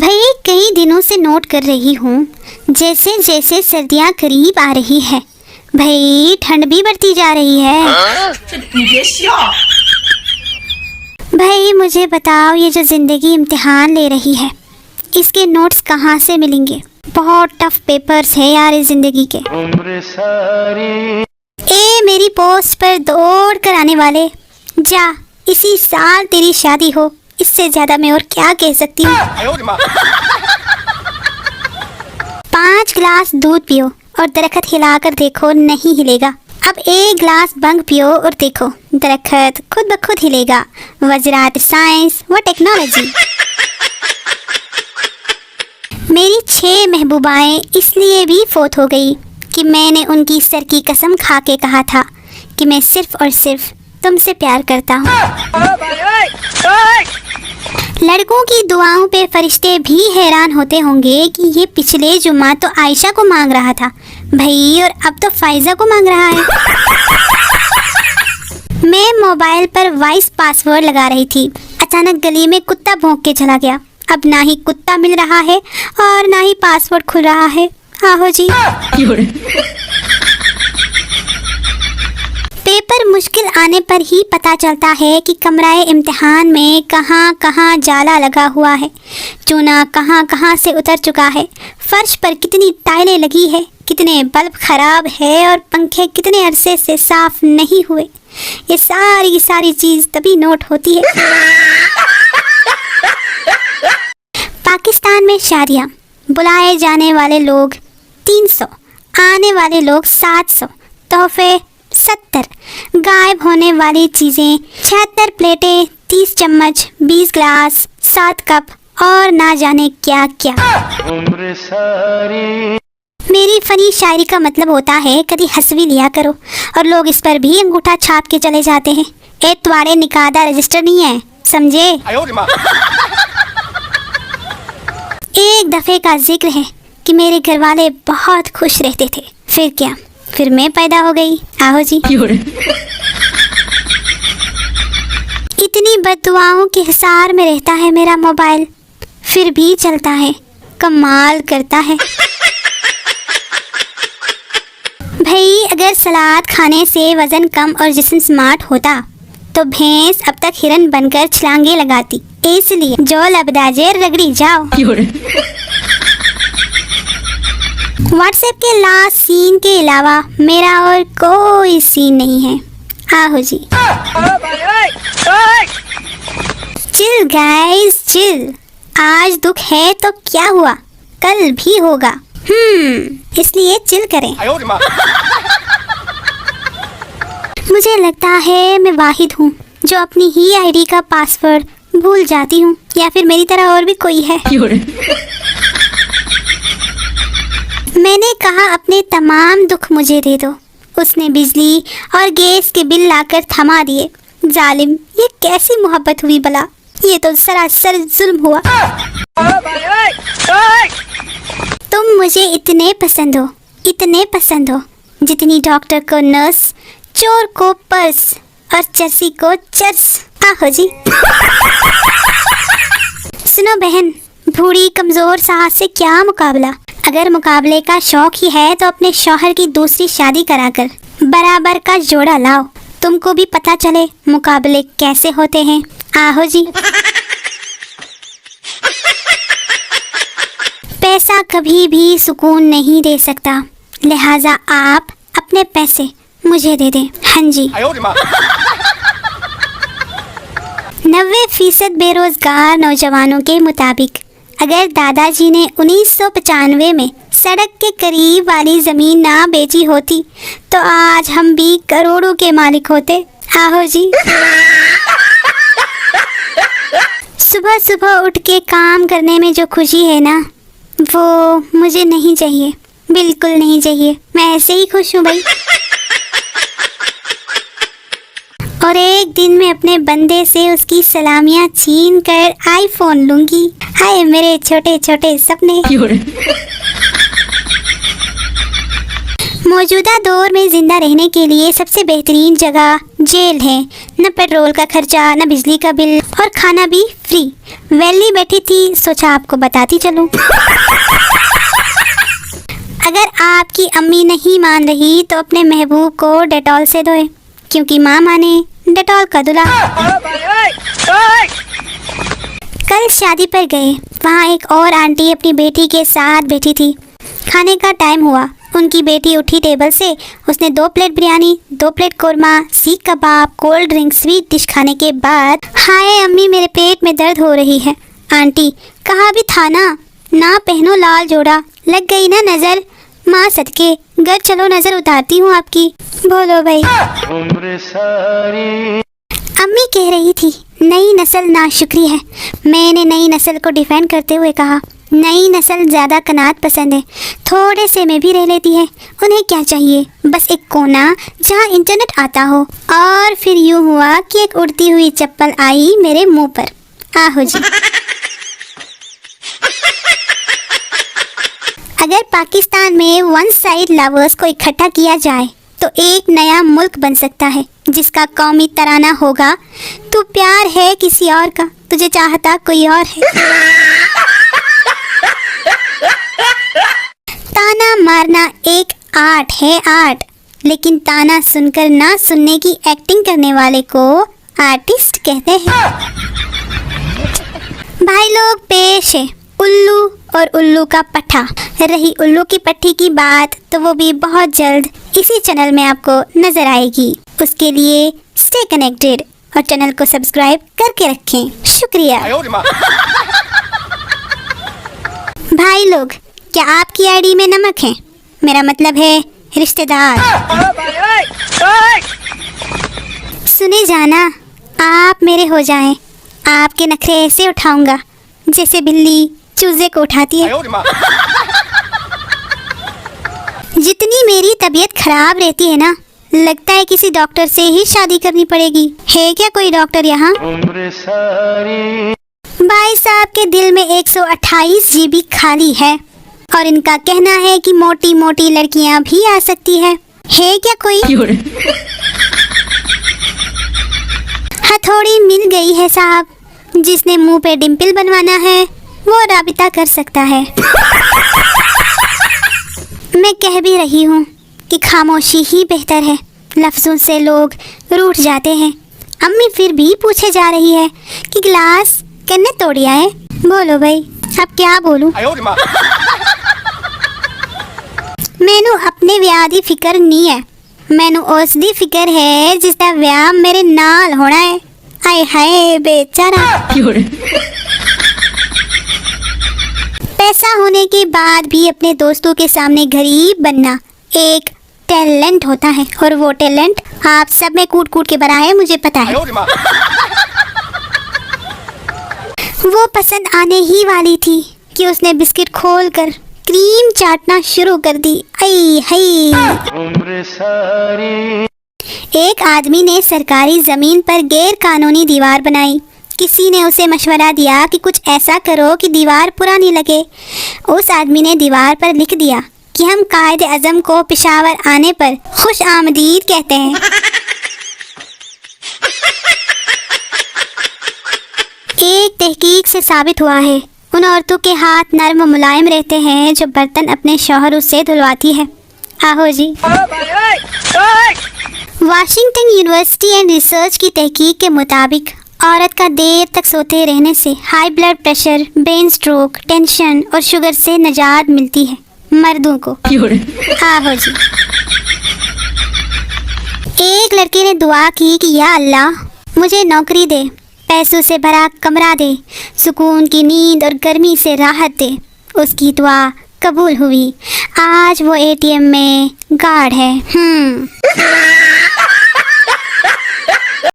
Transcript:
भाई कई दिनों से नोट कर रही हूँ, जैसे जैसे सर्दियाँ करीब आ रही है भाई ठंड भी बढ़ती जा रही है। भाई मुझे बताओ, ये जो जिंदगी इम्तिहान ले रही है इसके नोट्स कहाँ से मिलेंगे? बहुत टफ पेपर्स है यार इस जिंदगी के। ए मेरी पोस्ट पर दौड़ कर आने वाले, जा इसी साल तेरी शादी हो, इससे ज्यादा मैं और क्या कह सकती हूँ। 5 गिलास दूध पियो और दरख्त हिलाकर देखो नहीं हिलेगा। अब 1 गिलास बंग पियो और देखो दरख्त खुद ब खुद हिलेगा। वजरात साइंस व टेक्नोलॉजी। मेरी 6 महबूबाएं इसलिए भी फौत हो गई कि मैंने उनकी सर की कसम खा के कहा था कि मैं सिर्फ और सिर्फ तुमसे प्यार करता हूँ। लड़कों की दुआओं पे फरिश्ते भी हैरान होते होंगे कि ये पिछले जुम्मा तो आयशा को मांग रहा था भाई, और अब तो फाइजा को मांग रहा है। मैं मोबाइल पर वॉइस पासवर्ड लगा रही थी, अचानक गली में कुत्ता भौंक के चला गया। अब ना ही कुत्ता मिल रहा है और ना ही पासवर्ड खुल रहा है। आहो जी। पेपर मुश्किल आने पर ही पता चलता है कि कमराए इम्तिहान में कहाँ कहाँ जाला लगा हुआ है, चूना कहाँ कहाँ से उतर चुका है, फर्श पर कितनी टाइलें लगी है, कितने बल्ब खराब है और पंखे कितने अरसे से साफ नहीं हुए। ये सारी चीज़ तभी नोट होती है। पाकिस्तान में शादियाँ, बुलाए जाने वाले लोग 300, आने वाले लोग 700, तोहफे 70, गायब होने वाली चीज़ें 76 प्लेटें, 30 चम्मच, 20 ग्लास, 7 कप और ना जाने क्या क्या। मेरी फनी शायरी का मतलब होता है कभी हंस भी लिया करो, और लोग इस पर भी अंगूठा छाप के चले जाते हैं। ए तुम्हारे निकाह दा रजिस्टर नहीं है, समझे? एक दफे का जिक्र है कि मेरे घर वाले बहुत खुश रहते थे, फिर क्या, फिर मैं पैदा हो गई। आहो जी। इतनी बददुआओं के हिसार में रहता है मेरा मोबाइल, फिर भी चलता है, कमाल करता है। भाई अगर सलाद खाने से वजन कम और जिस्म स्मार्ट होता तो भैंस अब तक हिरन बनकर छलांगे लगाती, इसलिए जो लबदाजे रगड़ी जाओ। व्हाट्सएप के लास्ट सीन के अलावा मेरा और कोई सीन नहीं है। आहो जी। चिल गाइस चिल, आज दुख है तो क्या हुआ, कल भी होगा, इसलिए चिल करें। मुझे लगता है मैं वाहिद हूँ जो अपनी ही आईडी का पासवर्ड भूल जाती हूँ, या फिर मेरी तरह और भी कोई है। मैंने कहा अपने तमाम दुख मुझे दे दो, उसने बिजली और गैस के बिल लाकर थमा दिए। जालिम, ये कैसी मोहब्बत हुई भला, ये तो सरासर जुल्म हुआ। तुम मुझे इतने पसंद हो जितनी डॉक्टर को नर्स, चोर को पर्स और चरसी को चर्स। आहो जी। सुनो बहन, बूढ़ी कमजोर साहस से क्या मुकाबला। अगर मुकाबले का शौक ही है तो अपने शौहर की दूसरी शादी कराकर बराबर का जोड़ा लाओ, तुमको भी पता चले मुकाबले कैसे होते हैं। आहो जी। पैसा कभी भी सुकून नहीं दे सकता, लिहाजा आप अपने पैसे मुझे दे दें। हाँ जी। 90% बेरोजगार नौजवानों के मुताबिक अगर दादाजी ने 1995 में सड़क के करीब वाली जमीन ना बेची होती तो आज हम भी करोड़ों के मालिक होते। आहो जी। सुबह सुबह उठ के काम करने में जो खुशी है ना, वो मुझे नहीं चाहिए, बिल्कुल नहीं चाहिए। मैं ऐसे ही खुश हूँ भाई। और एक दिन मैं अपने बंदे से उसकी सलामियाँ छीन कर आईफोन लूंगी। हाय मेरे छोटे छोटे सपने। मौजूदा दौर में जिंदा रहने के लिए सबसे बेहतरीन जगह जेल है। न पेट्रोल का खर्चा, न बिजली का बिल और खाना भी फ्री। वैली बैठी थी, सोचा आपको बताती चलूं। अगर आपकी अम्मी नहीं मान रही तो अपने महबूब को डेटॉल से धोए, क्योंकि माँ माने डेटॉल का दूल्हा। कल शादी पर गए, वहाँ एक और आंटी अपनी बेटी के साथ बैठी थी। खाने का टाइम हुआ, उनकी बेटी उठी टेबल से। उसने 2 प्लेट बिरयानी, 2 प्लेट कोरमा, सीख कबाब, कोल्ड ड्रिंक, स्वीट डिश खाने के बाद, हाय अम्मी मेरे पेट में दर्द हो रही है। आंटी, कहा भी था ना पहनो लाल जोड़ा, लग गई ना नजर। माँ सदके, घर चलो नजर उतारती हूँ आपकी। बोलो भाई। अम्मी कह रही थी नई नस्ल नाशुक्री है। मैंने नई नस्ल को डिफेंड करते हुए कहा, नई नस्ल ज़्यादा कनात पसंद है, थोड़े से में भी रह लेती है। उन्हें क्या चाहिए, बस एक कोना जहाँ इंटरनेट आता हो। और फिर यूँ हुआ कि एक उड़ती हुई चप्पल आई मेरे मुंह पर। आहो जी। अगर पाकिस्तान में वन साइड लवर्स को इकट्ठा किया जाए तो एक नया मुल्क बन सकता है, जिसका कौमी तराना होगा, तू प्यार है किसी और का, तुझे चाहता कोई और है। ताना मारना एक आर्ट है, आर्ट। लेकिन ताना सुनकर ना सुनने की एक्टिंग करने वाले को आर्टिस्ट कहते हैं। भाई लोग, पेश है उल्लू और उल्लू का पट्ठा। रही उल्लू की पट्टी की बात, तो वो भी बहुत जल्द इसी चैनल में आपको नजर आएगी। उसके लिए स्टे कनेक्टेड और चैनल को सब्सक्राइब करके रखें। शुक्रिया। भाई लोग, क्या आपकी आईडी में नमक है? मेरा मतलब है रिश्तेदार। सुने जाना, आप मेरे हो जाएं, आपके नखरे ऐसे उठाऊंगा जैसे बिल्ली चूजे को उठाती है। जितनी मेरी तबीयत खराब रहती है ना, लगता है किसी डॉक्टर से ही शादी करनी पड़ेगी। है क्या कोई डॉक्टर यहाँ? भाई साहब के दिल में 128 GB खाली है और इनका कहना है कि मोटी मोटी लड़कियाँ भी आ सकती है क्या कोई? हथौड़ी मिल गई है साहब, जिसने मुंह पे डिम्पल बनवाना है वो राबिता कर सकता है। मैं कह भी रही हूँ कि खामोशी ही बेहतर है, लफ्ज़ों से लोग रूठ जाते हैं। अम्मी फिर भी पूछे जा रही है कि गिलास किन्ने तोड़िया है। बोलो भाई, अब क्या बोलूं? मैनू अपने व्याह दी फिक्र नहीं है, मैनू उस दी फिक्र है जिसका व्याह मेरे नाल होना है। आए हाय बेचारा। पैसा होने के बाद भी अपने दोस्तों के सामने गरीब बनना एक टैलेंट होता है, और वो टैलेंट आप सब में कूट कूट के भरा है, मुझे पता है। वो पसंद आने ही वाली थी कि उसने बिस्किट खोलकर क्रीम चाटना शुरू कर दी। आई हाय। एक आदमी ने सरकारी जमीन पर गैर कानूनी दीवार बनाई। किसी ने उसे मशवरा दिया कि कुछ ऐसा करो कि दीवार पुरानी लगे। उस आदमी ने दीवार पर लिख दिया कि हम कायदे आज़म को पेशावर आने पर खुश आमदीद कहते हैं। एक तहकीक से साबित हुआ है, उन औरतों के हाथ नर्म और मुलायम रहते हैं जो बर्तन अपने शौहर उससे धुलवाती है। आहो जी। वाशिंगटन यूनिवर्सिटी एंड रिसर्च की तहकीक के मुताबिक औरत का देर तक सोते रहने से high blood pressure, brain stroke, tension और शुगर से निजात मिलती है मर्दों को। आहो जी। एक लड़के ने दुआ की कि या अल्लाह मुझे नौकरी दे, पैसों से भरा कमरा दे, सुकून की नींद और गर्मी से राहत दे। उसकी दुआ कबूल हुई। आज वो ATM में गार्ड है।